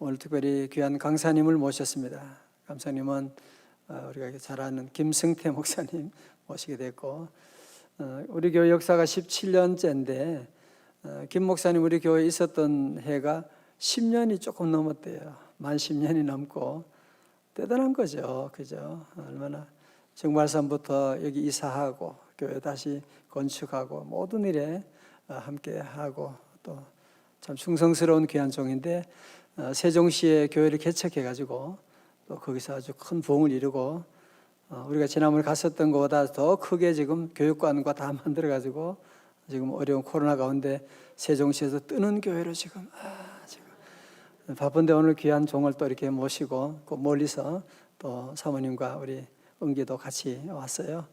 오늘 특별히 귀한 강사님을 모셨습니다. 강사님은 우리가 잘 아는 김승태 목사님 모시게 됐고, 우리 교회 역사가 17년째인데 김 목사님 우리 교회에 있었던 해가 10년이 조금 넘었대요. 만 10년이 넘고 대단한 거죠. 그죠? 얼마나 정말산부터 여기 이사하고 교회 다시 건축하고 모든 일에 함께하고 또 참 충성스러운 귀한 종인데, 세종시에 교회를 개척해가지고 또 거기서 아주 큰 부흥을 이루고, 우리가 지난번에 갔었던 것보다 더 크게 지금 교육관과 다 만들어가지고 지금 어려운 코로나 가운데 세종시에서 뜨는 교회로 지금 바쁜데 오늘 귀한 종을 또 이렇게 모시고 멀리서 또 사모님과 우리 은기도 같이 왔어요.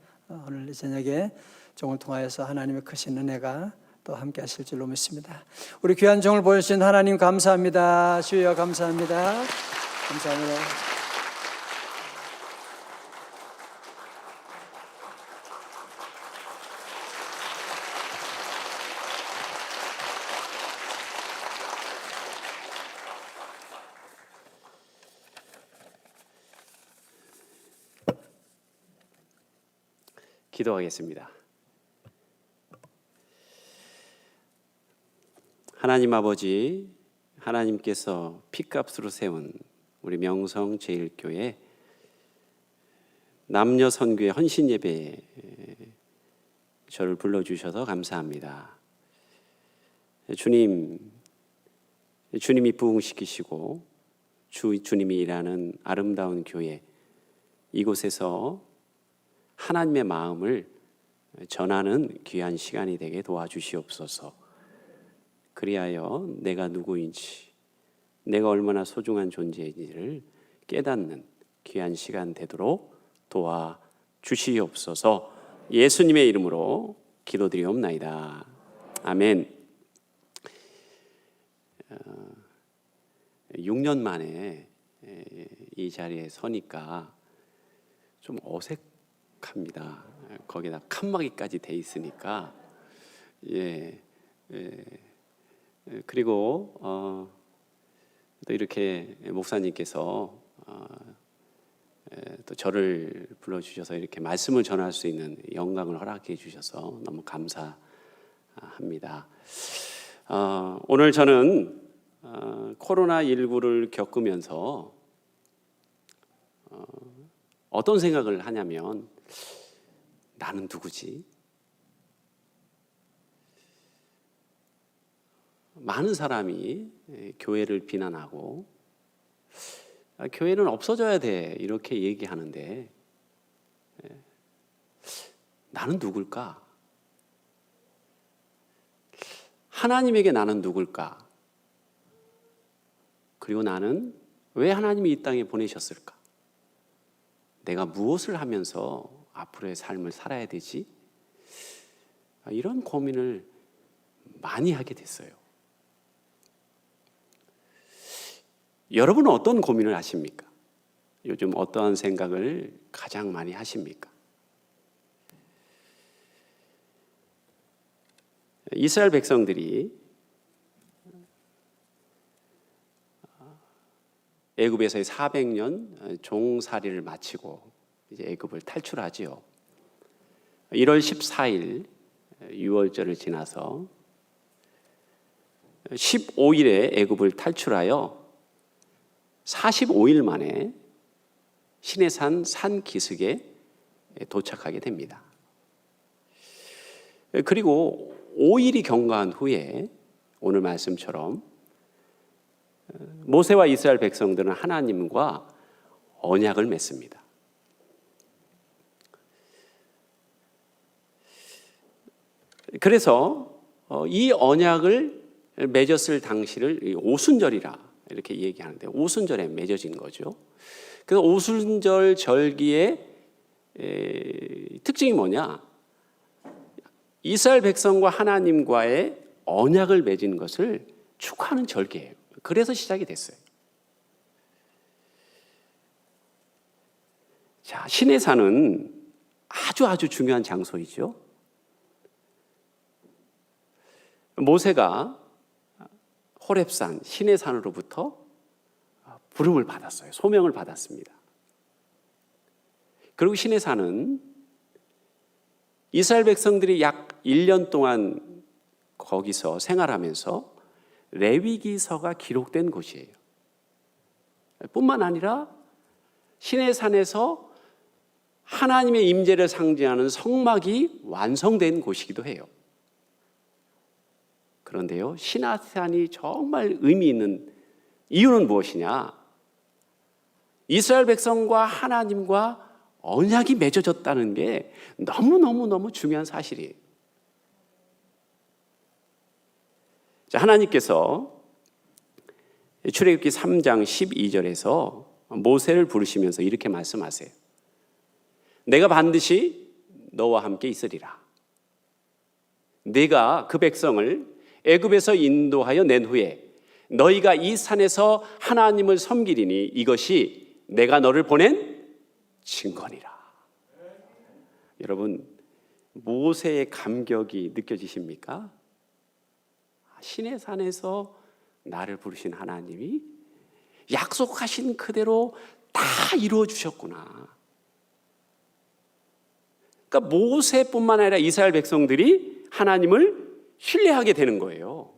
오늘 저녁에 종을 통하여서 하나님의 크신 은혜가 또 함께 하실 줄로 믿습니다. 우리 귀한 종을 보여주신 하나님 감사합니다. 주여 감사합니다. 감사합니다. 기도하겠습니다. 하나님 아버지, 하나님께서 피값으로 세운 우리 명성제일교회 남녀 선교의 헌신 예배에 저를 불러주셔서 감사합니다. 주님이 부흥시키시고 주님이 일하는 아름다운 교회, 이곳에서 하나님의 마음을 전하는 귀한 시간이 되게 도와주시옵소서. 그리하여 내가 누구인지, 내가 얼마나 소중한 존재인지를 깨닫는 귀한 시간 되도록 도와주시옵소서. 예수님의 이름으로 기도드리옵나이다. 아멘. 6년 만에 이 자리에 서니까 좀 어색합니다. 거기다 칸막이까지 돼 있으니까. 그리고 또 이렇게 목사님께서 또 저를 불러주셔서 이렇게 말씀을 전할 수 있는 영광을 허락해 주셔서 너무 감사합니다. 오늘 저는 코로나19를 겪으면서 어떤 생각을 하냐면, 나는 누구지? 많은 사람이 교회를 비난하고 교회는 없어져야 돼 이렇게 얘기하는데, 나는 누굴까? 하나님에게 나는 누굴까? 그리고 나는 왜 하나님이 이 땅에 보내셨을까? 내가 무엇을 하면서 앞으로의 삶을 살아야 되지? 이런 고민을 많이 하게 됐어요. 여러분은 어떤 고민을 하십니까? 요즘 어떠한 생각을 가장 많이 하십니까? 이스라엘 백성들이 애굽에서의 400년 종살이를 마치고 이제 애굽을 탈출하지요. 1월 14일 유월절을 지나서 15일에 애굽을 탈출하여 45일 만에 시내산 산기슭에 도착하게 됩니다. 그리고 5일이 경과한 후에 오늘 말씀처럼 모세와 이스라엘 백성들은 하나님과 언약을 맺습니다. 그래서 이 언약을 맺었을 당시를 오순절이라 이렇게 얘기하는데, 오순절에 맺어진 거죠. 그래서 오순절 절기의 특징이 뭐냐? 이스라엘 백성과 하나님과의 언약을 맺은 것을 축하하는 절기예요. 그래서 시작이 됐어요. 자, 시내산은 아주 중요한 장소이죠. 모세가 호렙산, 시내산으로부터 부름을 받았어요. 소명을 받았습니다. 그리고 시내산은 이스라엘 백성들이 약 1년 동안 거기서 생활하면서 레위기서가 기록된 곳이에요. 뿐만 아니라 시내산에서 하나님의 임재를 상징하는 성막이 완성된 곳이기도 해요. 그런데요, 시내산이 정말 의미 있는 이유는 무엇이냐? 이스라엘 백성과 하나님과 언약이 맺어졌다는 게 너무너무 중요한 사실이에요. 자, 하나님께서 출애굽기 3장 12절에서 모세를 부르시면서 이렇게 말씀하세요. 내가 반드시 너와 함께 있으리라. 네가 그 백성을 애굽에서 인도하여 낸 후에 너희가 이 산에서 하나님을 섬기리니 이것이 내가 너를 보낸 증거니라. 여러분, 모세의 감격이 느껴지십니까? 시내산에서 나를 부르신 하나님이 약속하신 그대로 다 이루어 주셨구나. 그러니까 모세뿐만 아니라 이스라엘 백성들이 하나님을 신뢰하게 되는 거예요.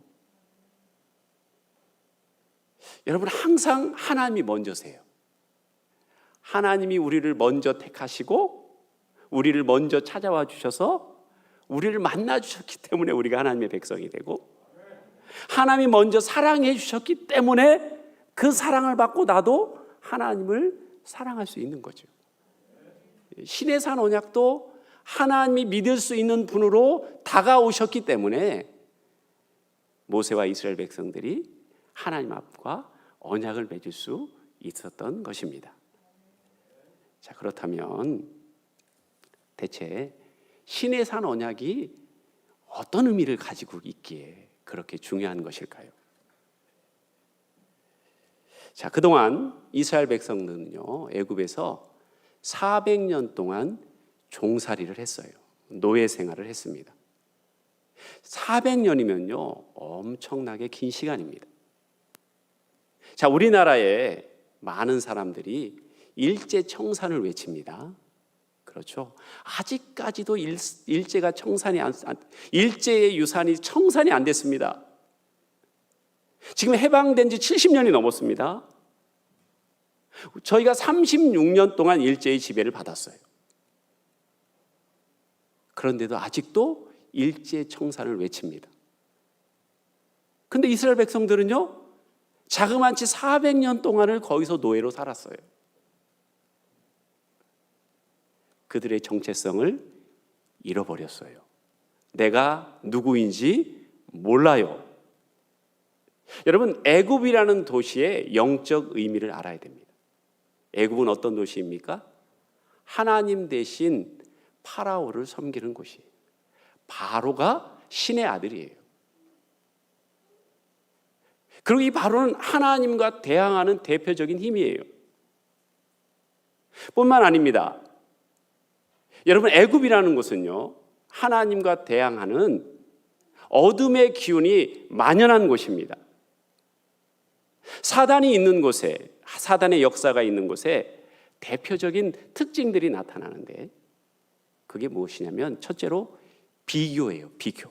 여러분, 항상 하나님이 먼저세요. 하나님이 우리를 먼저 택하시고 우리를 먼저 찾아와 주셔서 우리를 만나 주셨기 때문에 우리가 하나님의 백성이 되고, 하나님이 먼저 사랑해 주셨기 때문에 그 사랑을 받고 나도 하나님을 사랑할 수 있는 거죠. 시내산 언약도 하나님이 믿을 수 있는 분으로 다가오셨기 때문에 모세와 이스라엘 백성들이 하나님 앞과 언약을 맺을 수 있었던 것입니다. 자, 그렇다면 대체 시내산 언약이 어떤 의미를 가지고 있기에 그렇게 중요한 것일까요? 자, 그동안 이스라엘 백성들은요, 애굽에서 400년 동안 종살이를 했어요. 노예 생활을 했습니다. 400년이면요, 엄청나게 긴 시간입니다. 자, 우리나라에 많은 사람들이 일제청산을 외칩니다. 그렇죠? 아직까지도 일제가 일제의 유산이 청산이 안 됐습니다. 지금 해방된 지 70년이 넘었습니다. 저희가 36년 동안 일제의 지배를 받았어요. 그런데도 아직도 일제 청산을 외칩니다. 근데 이스라엘 백성들은요, 자그만치 400년 동안을 거기서 노예로 살았어요. 그들의 정체성을 잃어버렸어요. 내가 누구인지 몰라요. 여러분, 애굽이라는 도시의 영적 의미를 알아야 됩니다. 애굽은 어떤 도시입니까? 하나님 대신 파라오를 섬기는 곳이에요. 바로가 신의 아들이에요. 그리고 이 바로는 하나님과 대항하는 대표적인 힘이에요. 뿐만 아닙니다. 여러분, 애굽이라는 곳은요, 하나님과 대항하는 어둠의 기운이 만연한 곳입니다. 사단이 있는 곳에, 사단의 역사가 있는 곳에 대표적인 특징들이 나타나는데, 그게 무엇이냐면 첫째로 비교예요. 비교.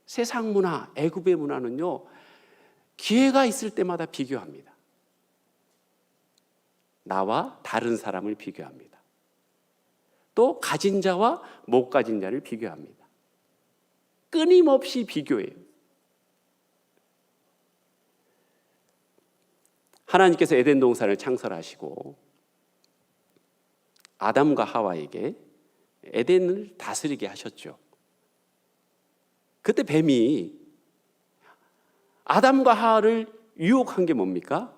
세상 문화, 애굽의 문화는요, 기회가 있을 때마다 비교합니다. 나와 다른 사람을 비교합니다. 또 가진 자와 못 가진 자를 비교합니다. 끊임없이 비교해요. 하나님께서 에덴 동산을 창설하시고 아담과 하와에게 에덴을 다스리게 하셨죠. 그때 뱀이 아담과 하와를 유혹한 게 뭡니까?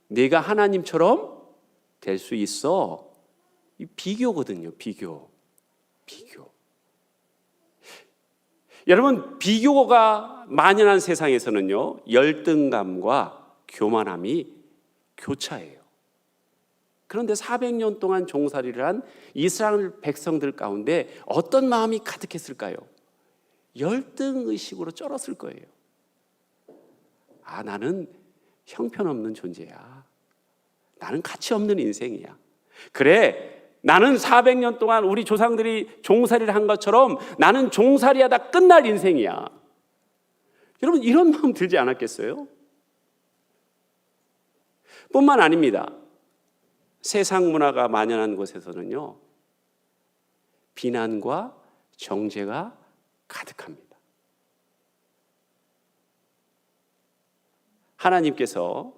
네가 하나님처럼 될 수 있어. 이 비교거든요. 비교. 여러분, 비교가 만연한 세상에서는요, 열등감과 교만함이 교차해요. 그런데 400년 동안 종살이를 한 이스라엘 백성들 가운데 어떤 마음이 가득했을까요? 열등의식으로 쩔었을 거예요. 나는 형편없는 존재야. 나는 가치 없는 인생이야. 그래, 나는 400년 동안 우리 조상들이 종살이를 한 것처럼 나는 종살이하다 끝날 인생이야. 여러분, 이런 마음 들지 않았겠어요? 뿐만 아닙니다. 세상 문화가 만연한 곳에서는요, 비난과 정죄가 가득합니다. 하나님께서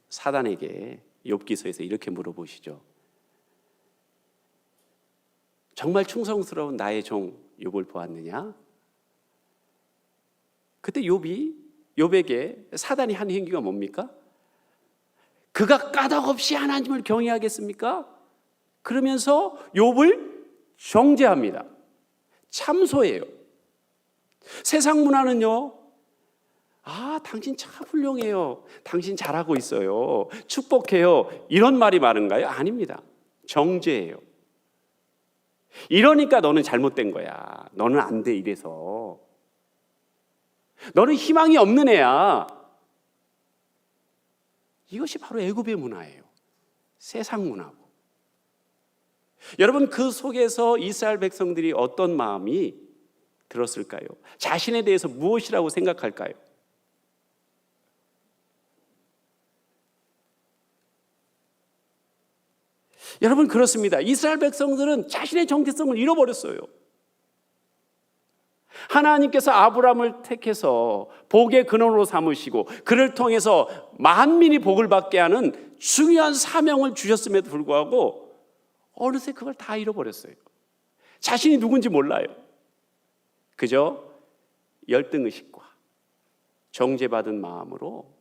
사단에게 욥기서에서 이렇게 물어보시죠. 정말 충성스러운 나의 종 욥을 보았느냐? 그때 욥에게 사단이 한 행위가 뭡니까? 그가 까닭없이 하나님을 경외하겠습니까? 그러면서 욥을 정죄합니다. 참소해요. 세상 문화는요, 당신 참 훌륭해요. 당신 잘하고 있어요. 축복해요. 이런 말이 많은가요? 아닙니다. 정죄예요. 이러니까 너는 잘못된 거야. 너는 안 돼, 이래서. 너는 희망이 없는 애야. 이것이 바로 애굽의 문화예요. 세상 문화고. 여러분, 그 속에서 이스라엘 백성들이 어떤 마음이 들었을까요? 자신에 대해서 무엇이라고 생각할까요? 여러분, 그렇습니다. 이스라엘 백성들은 자신의 정체성을 잃어버렸어요. 하나님께서 아브라함을 택해서 복의 근원으로 삼으시고 그를 통해서 만민이 복을 받게 하는 중요한 사명을 주셨음에도 불구하고 어느새 그걸 다 잃어버렸어요. 자신이 누군지 몰라요. 그저 열등의식과 정죄받은 마음으로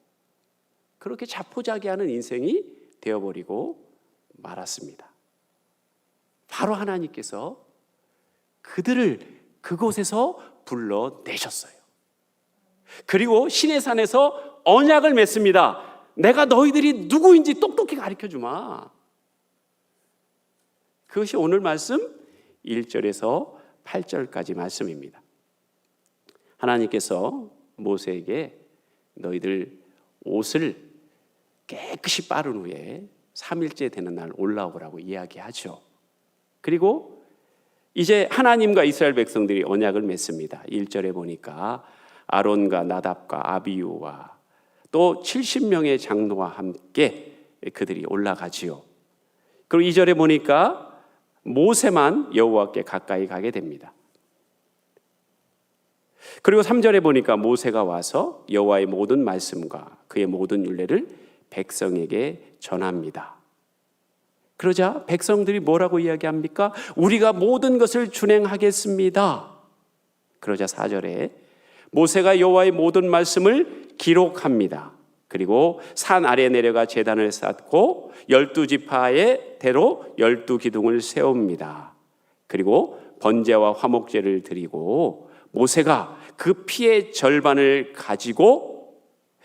그렇게 자포자기하는 인생이 되어버리고 말았습니다. 바로 하나님께서 그들을 그곳에서 불러내셨어요. 그리고 시내산에서 언약을 맺습니다. 내가 너희들이 누구인지 똑똑히 가르쳐주마. 그것이 오늘 말씀 1절에서 8절까지 말씀입니다. 하나님께서 모세에게 너희들 옷을 깨끗이 빠른 후에 3일째 되는 날 올라오라고 이야기하죠. 그리고 이제 하나님과 이스라엘 백성들이 언약을 맺습니다. 1절에 보니까 아론과 나답과 아비후와 또 70명의 장로와 함께 그들이 올라가지요. 그리고 2절에 보니까 모세만 여호와께 가까이 가게 됩니다. 그리고 3절에 보니까 모세가 와서 여호와의 모든 말씀과 그의 모든 율례를 백성에게 전합니다. 그러자 백성들이 뭐라고 이야기합니까? 우리가 모든 것을 준행하겠습니다. 그러자 4절에 모세가 여호와의 모든 말씀을 기록합니다. 그리고 산 아래 내려가 제단을 쌓고 12지파의 대로 12기둥을 세웁니다. 그리고 번제와 화목제를 드리고 모세가 그 피의 절반을 가지고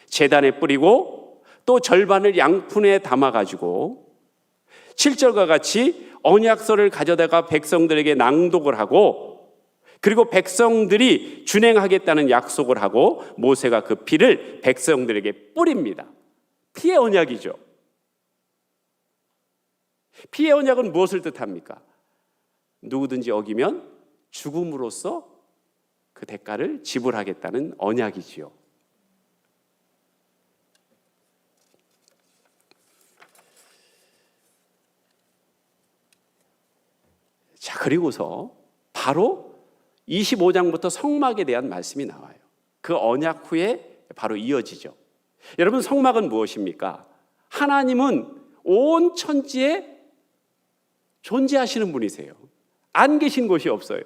제단에 뿌리고 또 절반을 양푼에 담아가지고 7절과 같이 언약서를 가져다가 백성들에게 낭독을 하고 그리고 백성들이 준행하겠다는 약속을 하고 모세가 그 피를 백성들에게 뿌립니다. 피의 언약이죠. 피의 언약은 무엇을 뜻합니까? 누구든지 어기면 죽음으로써 그 대가를 지불하겠다는 언약이지요. 자, 그리고서 바로 25장부터 성막에 대한 말씀이 나와요. 그 언약 후에 바로 이어지죠. 여러분, 성막은 무엇입니까? 하나님은 온 천지에 존재하시는 분이세요. 안 계신 곳이 없어요.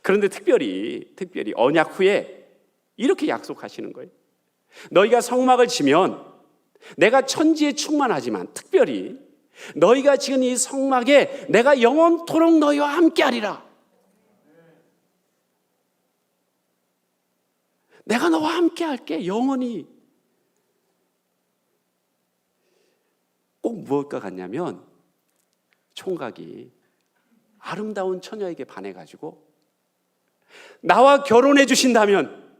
그런데 특별히 언약 후에 이렇게 약속하시는 거예요. 너희가 성막을 지면 내가 천지에 충만하지만 특별히 너희가 지은 이 성막에 내가 영원토록 너희와 함께하리라. 내가 너와 함께할게, 영원히. 꼭 무엇과 같냐면 총각이 아름다운 처녀에게 반해가지고 나와 결혼해 주신다면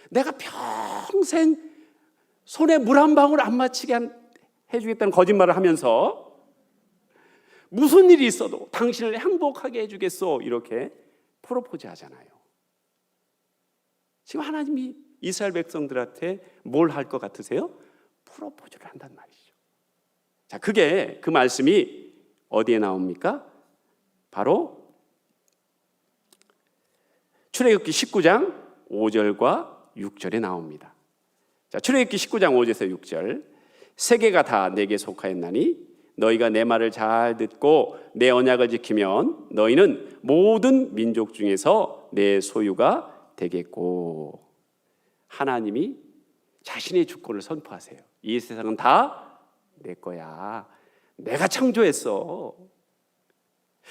내가 평생 손에 물 한 방울 안 맺히게 해주겠다는 거짓말을 하면서 무슨 일이 있어도 당신을 행복하게 해주겠소 이렇게 프로포즈 하잖아요. 지금 하나님이 이스라엘 백성들한테 뭘 할 것 같으세요? 프로포즈를 한단 말이죠. 자, 그 말씀이 어디에 나옵니까? 바로 출애굽기 19장 5절과 6절에 나옵니다. 자, 출애굽기 19장 5절에서 6절. 세계가 다 내게 속하였나니 너희가 내 말을 잘 듣고 내 언약을 지키면 너희는 모든 민족 중에서 내 소유가 되겠고. 하나님이 자신의 주권을 선포하세요. 이 세상은 다 내 거야. 내가 창조했어.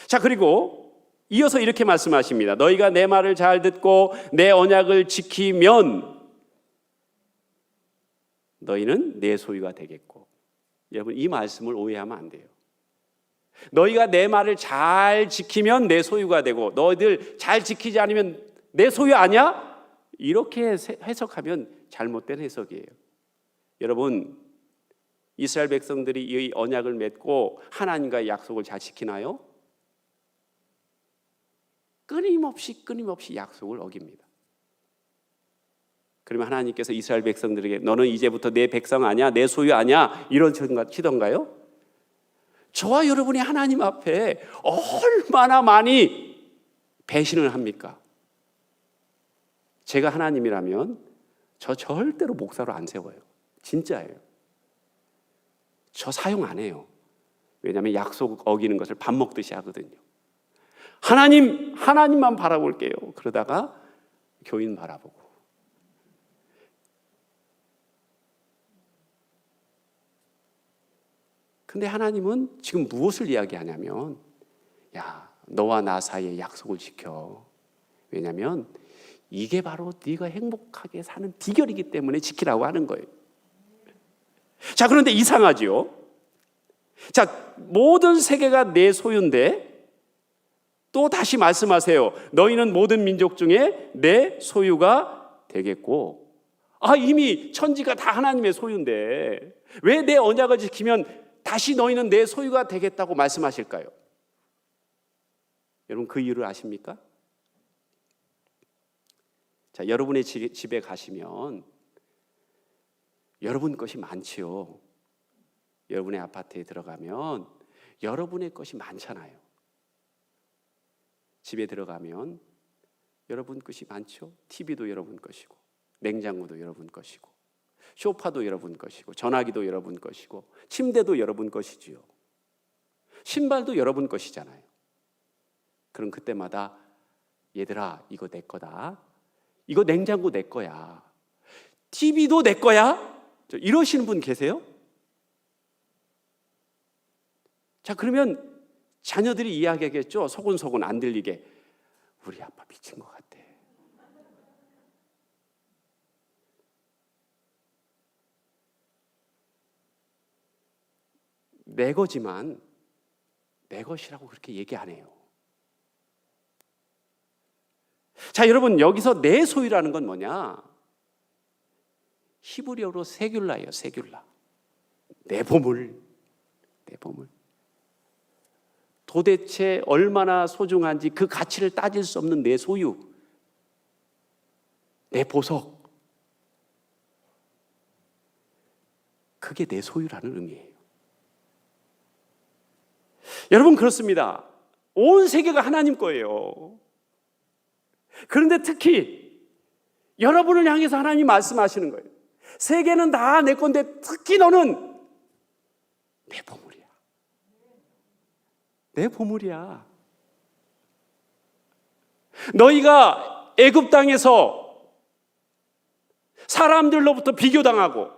자, 그리고 이어서 이렇게 말씀하십니다. 너희가 내 말을 잘 듣고 내 언약을 지키면 너희는 내 소유가 되겠고. 여러분, 이 말씀을 오해하면 안 돼요. 너희가 내 말을 잘 지키면 내 소유가 되고 너희들 잘 지키지 않으면 내 소유 아니야? 이렇게 해석하면 잘못된 해석이에요. 여러분, 이스라엘 백성들이 이 언약을 맺고 하나님과의 약속을 잘 지키나요? 끊임없이 약속을 어깁니다. 그러면 하나님께서 이스라엘 백성들에게 너는 이제부터 내 백성 아니야? 내 소유 아니야? 이러시던가요? 저와 여러분이 하나님 앞에 얼마나 많이 배신을 합니까? 제가 하나님이라면 저 절대로 목사로 안 세워요. 진짜예요. 저 사용 안 해요. 왜냐하면 약속 어기는 것을 밥 먹듯이 하거든요. 하나님만 바라볼게요. 그러다가 교인 바라보고. 근데 하나님은 지금 무엇을 이야기하냐면, 야, 너와 나 사이의 약속을 지켜. 왜냐하면 이게 바로 네가 행복하게 사는 비결이기 때문에 지키라고 하는 거예요. 자, 그런데 이상하지요. 자, 모든 세계가 내 소유인데 또 다시 말씀하세요. 너희는 모든 민족 중에 내 소유가 되겠고. 이미 천지가 다 하나님의 소유인데 왜 내 언약을 지키면 다시 너희는 내 소유가 되겠다고 말씀하실까요? 여러분, 그 이유를 아십니까? 자, 여러분의 집에 가시면 여러분 것이 많지요. 여러분의 아파트에 들어가면 여러분의 것이 많잖아요. 집에 들어가면 여러분 것이 많죠. TV도 여러분 것이고, 냉장고도 여러분 것이고, 소파도 여러분 것이고, 전화기도 여러분 것이고, 침대도 여러분 것이지요. 신발도 여러분 것이잖아요. 그럼 그때마다 얘들아, 이거 내 거다. 이거 냉장고 내 거야. TV도 내 거야. 이러시는 분 계세요? 자, 그러면 자녀들이 이야기하겠죠. 소곤소곤 안 들리게. 우리 아빠 미친 것 같아. 내 거지만 내 것이라고 그렇게 얘기 안 해요. 자, 여러분, 여기서 내 소유라는 건 뭐냐? 히브리어로 세귤라예요. 세귤라. 내 보물. 내 보물. 도대체 얼마나 소중한지 그 가치를 따질 수 없는 내 소유. 내 보석. 그게 내 소유라는 의미예요. 여러분, 그렇습니다. 온 세계가 하나님 거예요. 그런데 특히 여러분을 향해서 하나님이 말씀하시는 거예요. 세계는 다 내 건데 특히 너는 내 보물이야. 내 보물이야. 너희가 애굽 땅에서 사람들로부터 비교당하고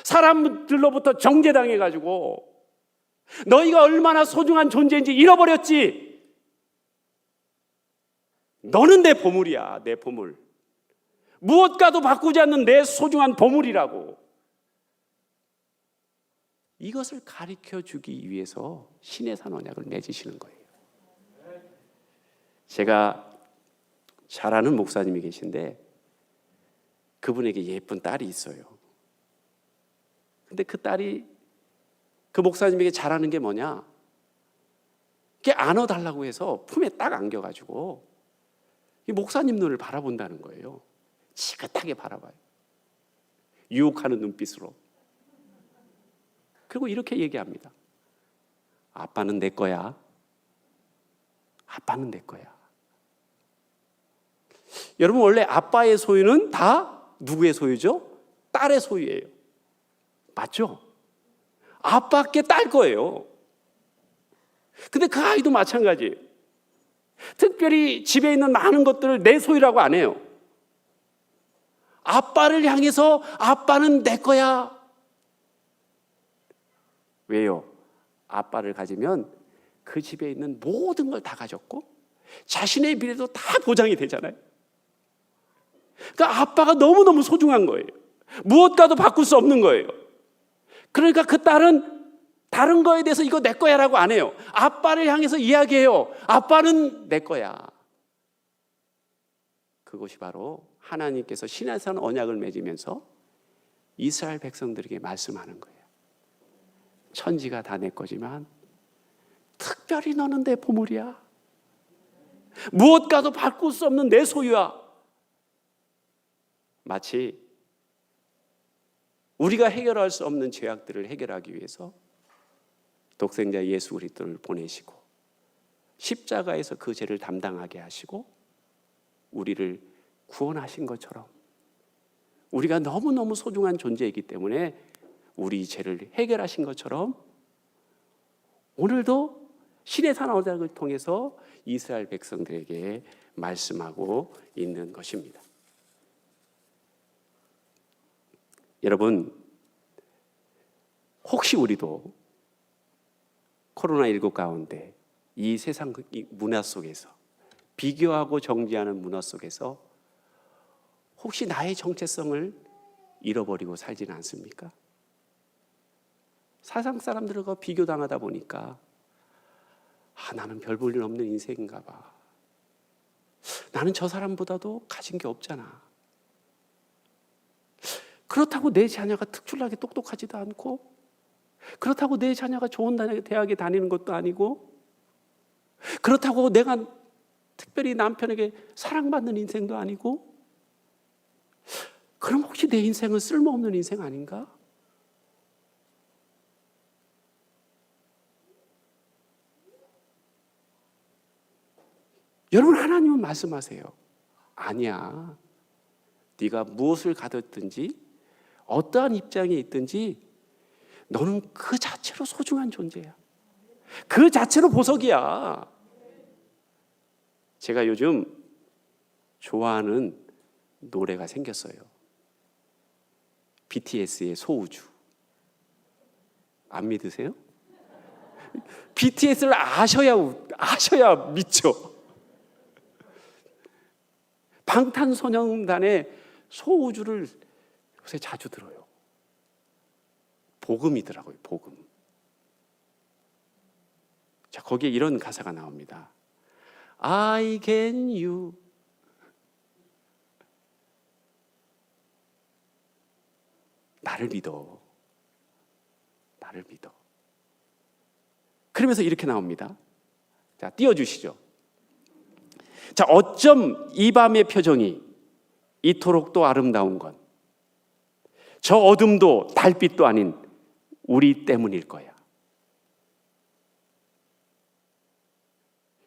사람들로부터 정죄당해가지고 너희가 얼마나 소중한 존재인지 잃어버렸지. 너는 내 보물이야. 내 보물. 무엇과도 바꾸지 않는 내 소중한 보물이라고. 이것을 가르쳐주기 위해서 신의 산 언약을 맺으시는 거예요. 제가 잘 아는 목사님이 계신데 그분에게 예쁜 딸이 있어요. 근데 그 딸이 그 목사님에게 잘하는 게 뭐냐? 그게 안아달라고 해서 품에 딱 안겨가지고 이 목사님 눈을 바라본다는 거예요. 지긋하게 바라봐요. 유혹하는 눈빛으로. 그리고 이렇게 얘기합니다. 아빠는 내 거야. 아빠는 내 거야. 여러분, 원래 아빠의 소유는 다 누구의 소유죠? 딸의 소유예요. 맞죠? 아빠께 딸 거예요. 근데 그 아이도 마찬가지예요. 특별히 집에 있는 많은 것들을 내 소유라고 안 해요. 아빠를 향해서 아빠는 내 거야. 왜요? 아빠를 가지면 그 집에 있는 모든 걸 다 가졌고 자신의 미래도 다 보장이 되잖아요. 그러니까 아빠가 너무너무 소중한 거예요. 무엇과도 바꿀 수 없는 거예요. 그러니까 그 딸은 다른 거에 대해서 이거 내 거야 라고 안 해요. 아빠를 향해서 이야기해요. 아빠는 내 거야. 그것이 바로 하나님께서 시내산 언약을 맺으면서 이스라엘 백성들에게 말씀하는 거예요. 천지가 다 내 거지만 특별히 너는 내 보물이야. 무엇과도 바꿀 수 없는 내 소유야. 마치 우리가 해결할 수 없는 죄악들을 해결하기 위해서 독생자 예수 그리스도를 보내시고 십자가에서 그 죄를 담당하게 하시고 우리를 구원하신 것처럼 우리가 너무너무 소중한 존재이기 때문에 우리 죄를 해결하신 것처럼 오늘도 신의 산 언약을 통해서 이스라엘 백성들에게 말씀하고 있는 것입니다. 여러분, 혹시 우리도 코로나19 가운데 이 세상 문화 속에서 비교하고 정죄하는 문화 속에서 혹시 나의 정체성을 잃어버리고 살지는 않습니까? 세상 사람들과 비교당하다 보니까 나는 별 볼 일 없는 인생인가 봐. 나는 저 사람보다도 가진 게 없잖아. 그렇다고 내 자녀가 특출나게 똑똑하지도 않고 그렇다고 내 자녀가 좋은 대학에 다니는 것도 아니고 그렇다고 내가 특별히 남편에게 사랑받는 인생도 아니고 그럼 혹시 내 인생은 쓸모없는 인생 아닌가? 여러분, 하나님은 말씀하세요. 아니야. 네가 무엇을 가졌든지 어떠한 입장에 있든지 너는 그 자체로 소중한 존재야. 그 자체로 보석이야. 제가 요즘 좋아하는 노래가 생겼어요. BTS의 소우주. 안 믿으세요? BTS를 아셔야 믿죠. 방탄소년단의 소우주를 요새 자주 들어요. 복음이더라고요, 복음. 자, 거기에 이런 가사가 나옵니다. I can you. 나를 믿어. 나를 믿어. 그러면서 이렇게 나옵니다. 자, 띄워주시죠. 자, 어쩜 이 밤의 표정이 이토록 또 아름다운 건 저 어둠도 달빛도 아닌 우리 때문일 거야.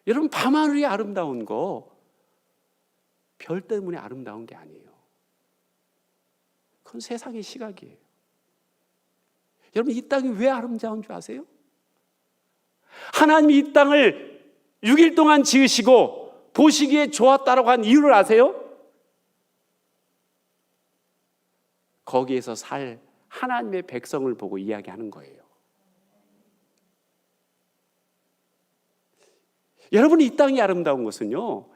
여러분, 밤하늘이 아름다운 거 별 때문에 아름다운 게 아니에요. 그건 세상의 시각이에요. 여러분, 이 땅이 왜 아름다운 줄 아세요? 하나님이 이 땅을 6일 동안 지으시고 보시기에 좋았다라고 한 이유를 아세요? 거기에서 살 하나님의 백성을 보고 이야기하는 거예요. 여러분, 이 땅이 아름다운 것은요,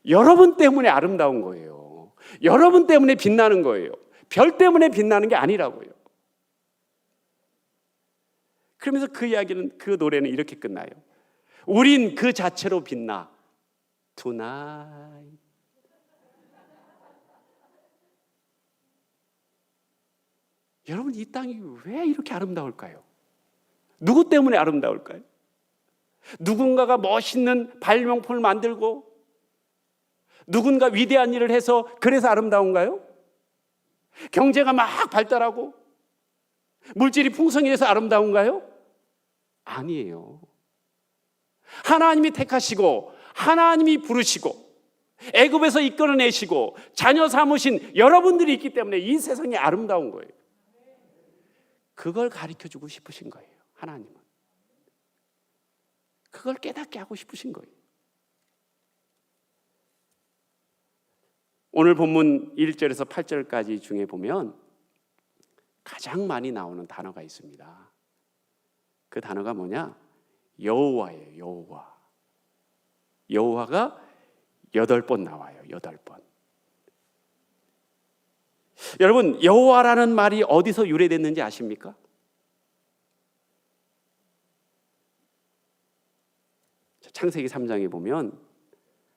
여러분 때문에 아름다운 거예요. 여러분 때문에 빛나는 거예요. 별 때문에 빛나는 게 아니라고요. 그러면서 그 이야기는, 그 노래는 이렇게 끝나요. 우린 그 자체로 빛나. Tonight. 여러분, 이 땅이 왜 이렇게 아름다울까요? 누구 때문에 아름다울까요? 누군가가 멋있는 발명품을 만들고 누군가 위대한 일을 해서 그래서 아름다운가요? 경제가 막 발달하고 물질이 풍성해서 아름다운가요? 아니에요. 하나님이 택하시고 하나님이 부르시고 애굽에서 이끌어내시고 자녀 삼으신 여러분들이 있기 때문에 이 세상이 아름다운 거예요. 그걸 가르쳐주고 싶으신 거예요. 하나님은 그걸 깨닫게 하고 싶으신 거예요. 오늘 본문 1절에서 8절까지 중에 보면 가장 많이 나오는 단어가 있습니다. 그 단어가 뭐냐? 여호와예요. 여호와. 여호와가 8번 나와요. 8번. 여러분, 여호와라는 말이 어디서 유래됐는지 아십니까? 창세기 3장에 보면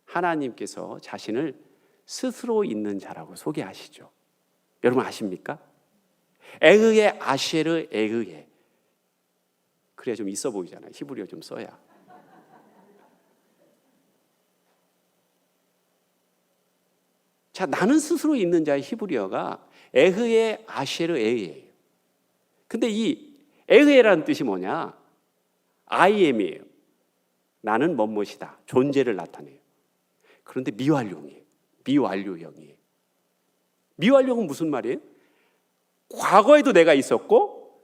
하나님께서 자신을 스스로 있는 자라고 소개하시죠. 여러분 아십니까? 에흐의 아쉐르 에흐의. 그래야 좀 있어 보이잖아요. 히브리어 좀 써야. 자, 나는 스스로 있는 자의 히브리어가 에흐의 아쉐르 에흐예요. 근데 이 에흐라는 뜻이 뭐냐? I am이에요. 나는 뭐뭐이다. 존재를 나타내요. 그런데 미완료형이에요. 미완료형이에요. 미완료형은 무슨 말이에요? 과거에도 내가 있었고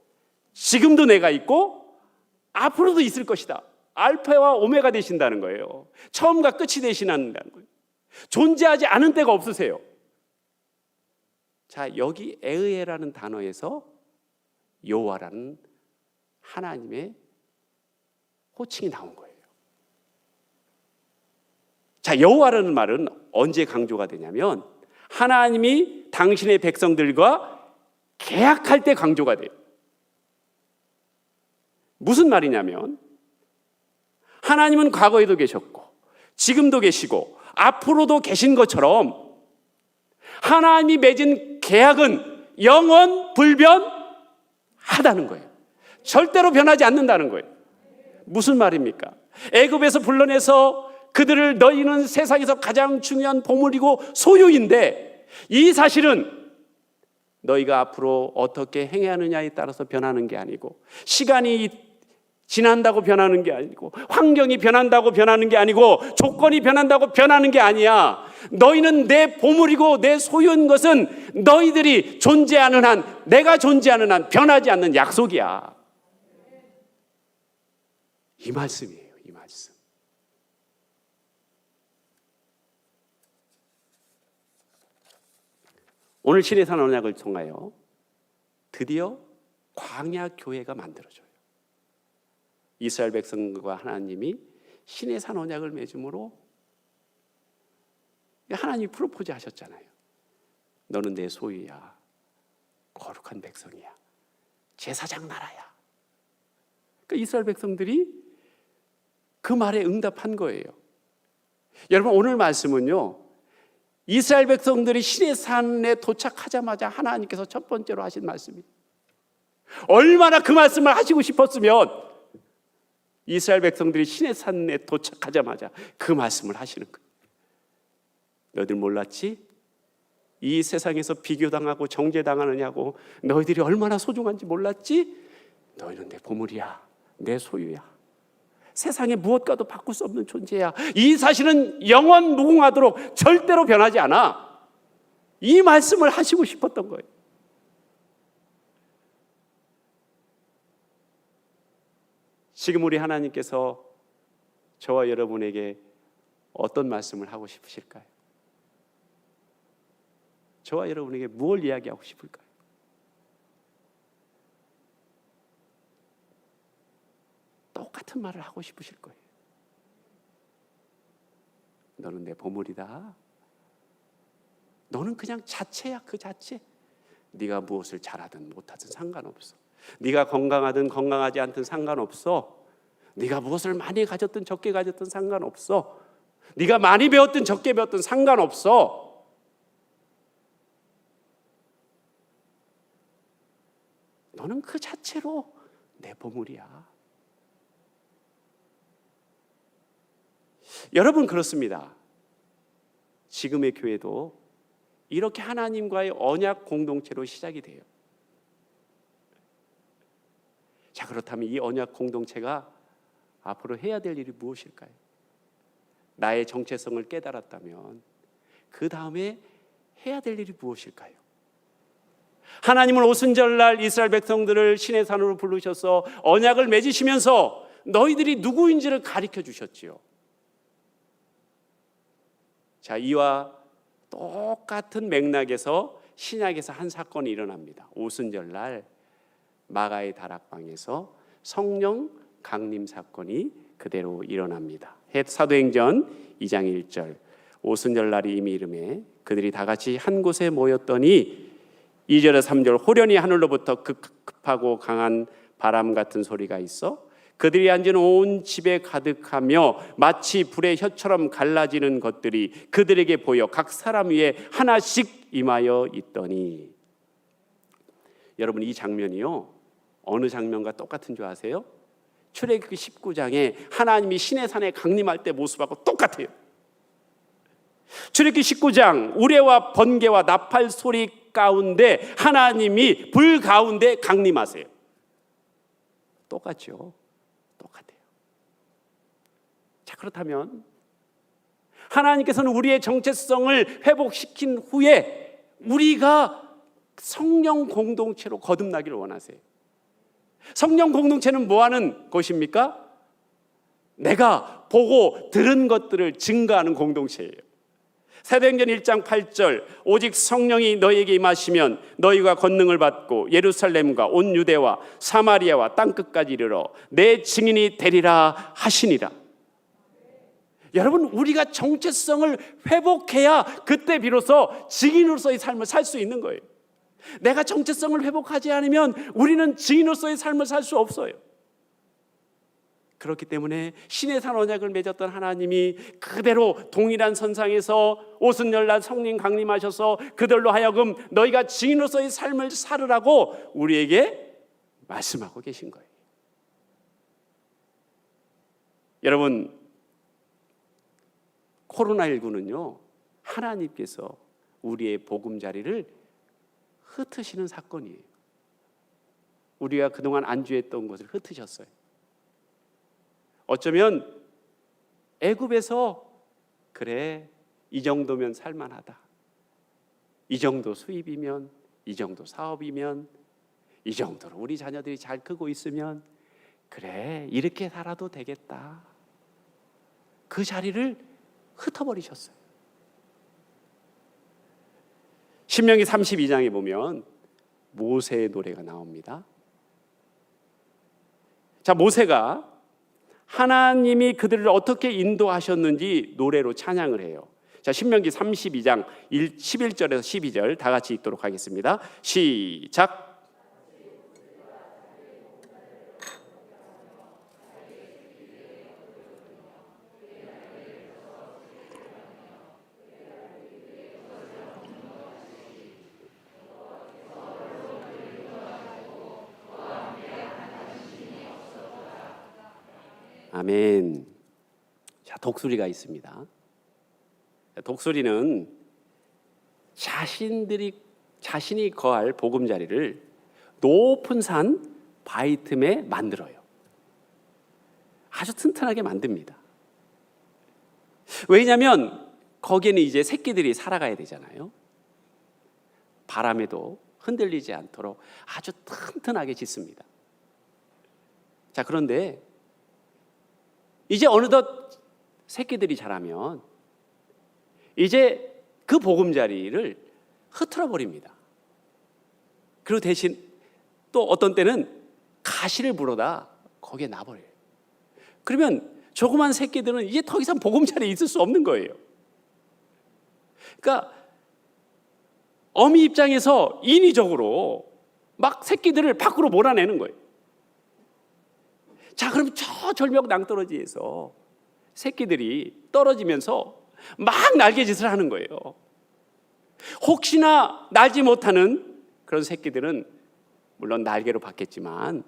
지금도 내가 있고 앞으로도 있을 것이다. 알파와 오메가 되신다는 거예요. 처음과 끝이 되신다는 거예요. 존재하지 않은 때가 없으세요. 자, 여기 에흐라는 단어에서 여호와라는 하나님의 호칭이 나온 거예요. 자, 여호와라는 말은 언제 강조가 되냐면 하나님이 당신의 백성들과 계약할 때 강조가 돼요. 무슨 말이냐면 하나님은 과거에도 계셨고 지금도 계시고 앞으로도 계신 것처럼 하나님이 맺은 계약은 영원 불변하다는 거예요. 절대로 변하지 않는다는 거예요. 무슨 말입니까? 애굽에서 불러내서 그들을 너희는 세상에서 가장 중요한 보물이고 소유인데 이 사실은 너희가 앞으로 어떻게 행하느냐에 따라서 변하는 게 아니고 시간이 지난다고 변하는 게 아니고 환경이 변한다고 변하는 게 아니고 조건이 변한다고 변하는 게 아니야. 너희는 내 보물이고 내 소유인 것은 너희들이 존재하는 한, 내가 존재하는 한 변하지 않는 약속이야. 이 말씀이에요. 이 말씀. 오늘 신해산 언약을 통하여 드디어 광야 교회가 만들어져요. 이스라엘 백성과 하나님이 신해산 언약을 맺음으로 하나님이 프로포즈 하셨잖아요. 너는 내 소유야. 거룩한 백성이야. 제사장 나라야. 그러니까 이스라엘 백성들이 그 말에 응답한 거예요. 여러분, 오늘 말씀은요, 이스라엘 백성들이 시내산에 도착하자마자 하나님께서 첫 번째로 하신 말씀이에요. 얼마나 그 말씀을 하시고 싶었으면 이스라엘 백성들이 시내산에 도착하자마자 그 말씀을 하시는 거예요. 너희들 몰랐지? 이 세상에서 비교당하고 정죄당하느냐고 너희들이 얼마나 소중한지 몰랐지? 너희는 내 보물이야. 내 소유야. 세상에 무엇과도 바꿀 수 없는 존재야. 이 사실은 영원 무궁하도록 절대로 변하지 않아. 이 말씀을 하시고 싶었던 거예요. 지금 우리 하나님께서 저와 여러분에게 어떤 말씀을 하고 싶으실까요? 저와 여러분에게 무엇을 이야기하고 싶을까요? 똑같은 말을 하고 싶으실 거예요. 너는 내 보물이다. 너는 그냥 자체야. 그 자체. 네가 무엇을 잘하든 못하든 상관없어. 네가 건강하든 건강하지 않든 상관없어. 네가 무엇을 많이 가졌든 적게 가졌든 상관없어. 네가 많이 배웠든 적게 배웠든 상관없어. 너는 그 자체로 내 보물이야. 여러분, 그렇습니다. 지금의 교회도 이렇게 하나님과의 언약 공동체로 시작이 돼요. 자, 그렇다면 이 언약 공동체가 앞으로 해야 될 일이 무엇일까요? 나의 정체성을 깨달았다면 그 다음에 해야 될 일이 무엇일까요? 하나님은 오순절날 이스라엘 백성들을 신의 산으로 부르셔서 언약을 맺으시면서 너희들이 누구인지를 가르쳐 주셨지요. 자, 이와 똑같은 맥락에서 신약에서 한 사건이 일어납니다. 오순절날 마가의 다락방에서 성령 강림 사건이 그대로 일어납니다. 사도행전 2장 1절, 오순절날이 이미 이름에 그들이 다 같이 한 곳에 모였더니 2절에 3절, 호련히 하늘로부터 급하고 강한 바람 같은 소리가 있어 그들이 앉은 온 집에 가득하며 마치 불의 혀처럼 갈라지는 것들이 그들에게 보여 각 사람 위에 하나씩 임하여 있더니. 여러분, 이 장면이요, 어느 장면과 똑같은 줄 아세요? 출애굽기 19장에 하나님이 신의 산에 강림할 때 모습하고 똑같아요. 출애굽기 19장 우레와 번개와 나팔 소리 가운데 하나님이 불 가운데 강림하세요. 똑같죠. 똑같아요. 자, 그렇다면 하나님께서는 우리의 정체성을 회복시킨 후에 우리가 성령 공동체로 거듭나기를 원하세요. 성령 공동체는 뭐하는 곳입니까? 내가 보고 들은 것들을 증거하는 공동체예요. 사도행전 1장 8절, 오직 성령이 너희에게 임하시면 너희가 권능을 받고 예루살렘과 온 유대와 사마리아와 땅끝까지 이르러 내 증인이 되리라 하시니라. 여러분, 우리가 정체성을 회복해야 그때 비로소 증인으로서의 삶을 살 수 있는 거예요. 내가 정체성을 회복하지 않으면 우리는 증인으로서의 삶을 살 수 없어요. 그렇기 때문에 신의 산 언약을 맺었던 하나님이 그대로 동일한 선상에서 오순절날 성령 강림하셔서 그들로 하여금 너희가 증인으로서의 삶을 살으라고 우리에게 말씀하고 계신 거예요. 여러분, 코로나19는요, 하나님께서 우리의 보금자리를 흩으시는 사건이에요. 우리가 그동안 안주했던 것을 흩으셨어요. 어쩌면 애굽에서 그래, 이 정도면 살만하다, 이 정도 수입이면, 이 정도 사업이면, 이 정도로 우리 자녀들이 잘 크고 있으면 그래, 이렇게 살아도 되겠다, 그 자리를 흩어버리셨어요. 신명기 32장에 보면 모세의 노래가 나옵니다. 자, 모세가 하나님이 그들을 어떻게 인도하셨는지 노래로 찬양을 해요. 자, 신명기 32장 11절에서 12절 다 같이 읽도록 하겠습니다. 시작. 아멘. 자, 독수리가 있습니다. 독수리는 자신이 거할 보금자리를 높은 산 바위 틈에 만들어요. 아주 튼튼하게 만듭니다. 왜냐하면 거기에는 이제 새끼들이 살아가야 되잖아요. 바람에도 흔들리지 않도록 아주 튼튼하게 짓습니다. 자, 그런데 이제 어느덧 새끼들이 자라면 이제 그 보금자리를 흐트러 버립니다. 그리고 대신 또 어떤 때는 가시를 물어다 거기에 놔버려요. 그러면 조그만 새끼들은 이제 더 이상 보금자리에 있을 수 없는 거예요. 그러니까 어미 입장에서 인위적으로 막 새끼들을 밖으로 몰아내는 거예요. 자, 그럼 저 절벽 낭떠러지에서 새끼들이 떨어지면서 막 날개짓을 하는 거예요. 혹시나 날지 못하는 그런 새끼들은 물론 날개로 바뀌었지만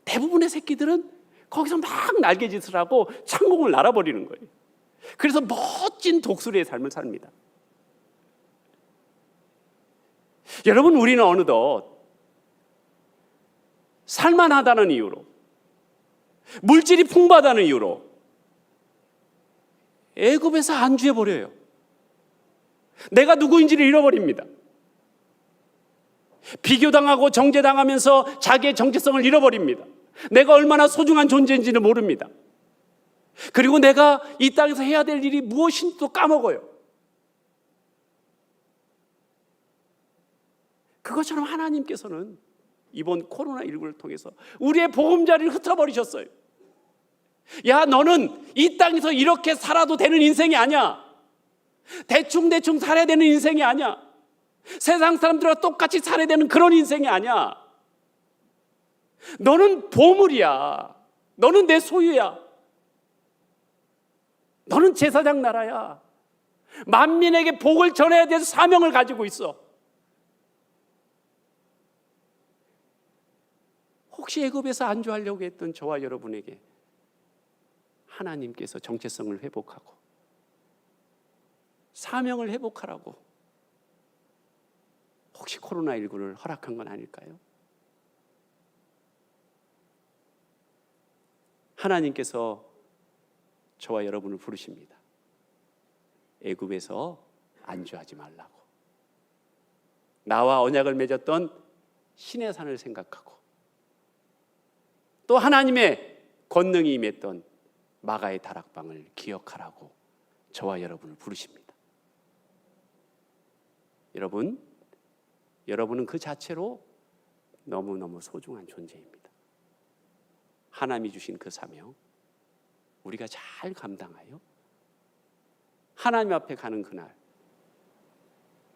대부분의 새끼들은 거기서 막 날개짓을 하고 창공을 날아버리는 거예요. 그래서 멋진 독수리의 삶을 삽니다. 여러분, 우리는 어느덧 살만하다는 이유로, 물질이 풍부하다는 이유로 애굽에서 안주해버려요. 내가 누구인지를 잃어버립니다. 비교당하고 정죄당하면서 자기의 정체성을 잃어버립니다. 내가 얼마나 소중한 존재인지는 모릅니다. 그리고 내가 이 땅에서 해야 될 일이 무엇인지도 까먹어요. 그것처럼 하나님께서는 이번 코로나19를 통해서 우리의 보금자리를 흩어버리셨어요. 야, 너는 이 땅에서 이렇게 살아도 되는 인생이 아니야. 대충 살아야 되는 인생이 아니야. 세상 사람들과 똑같이 살아야 되는 그런 인생이 아니야. 너는 보물이야. 너는 내 소유야. 너는 제사장 나라야. 만민에게 복을 전해야 될 사명을 가지고 있어. 혹시 애굽에서 안주하려고 했던 저와 여러분에게 하나님께서 정체성을 회복하고 사명을 회복하라고 혹시 코로나19를 허락한 건 아닐까요? 하나님께서 저와 여러분을 부르십니다. 애굽에서 안주하지 말라고. 나와 언약을 맺었던 신의 산을 생각하고 또 하나님의 권능이 임했던 마가의 다락방을 기억하라고 저와 여러분을 부르십니다. 여러분은 그 자체로 너무너무 소중한 존재입니다. 하나님이 주신 그 사명 우리가 잘 감당하여 하나님 앞에 가는 그날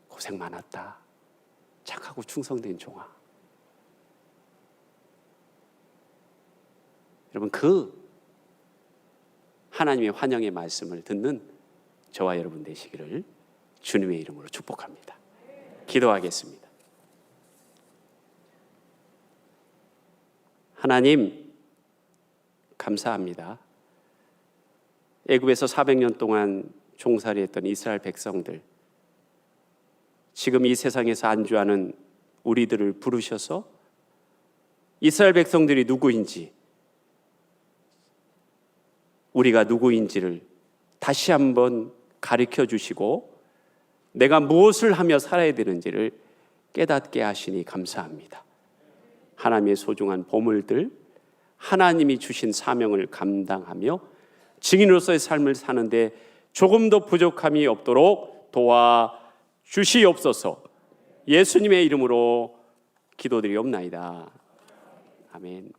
고생 많았다. 착하고 충성된 종아. 여러분, 그 하나님의 환영의 말씀을 듣는 저와 여러분 되시기를 주님의 이름으로 축복합니다. 기도하겠습니다. 하나님, 감사합니다. 애굽에서 400년 동안 종살이했던 이스라엘 백성들, 지금 이 세상에서 안주하는 우리들을 부르셔서 이스라엘 백성들이 누구인지, 우리가 누구인지를 다시 한번 가르쳐 주시고 내가 무엇을 하며 살아야 되는지를 깨닫게 하시니 감사합니다. 하나님의 소중한 보물들, 하나님이 주신 사명을 감당하며 증인으로서의 삶을 사는데 조금도 부족함이 없도록 도와주시옵소서. 예수님의 이름으로 기도드리옵나이다. 아멘.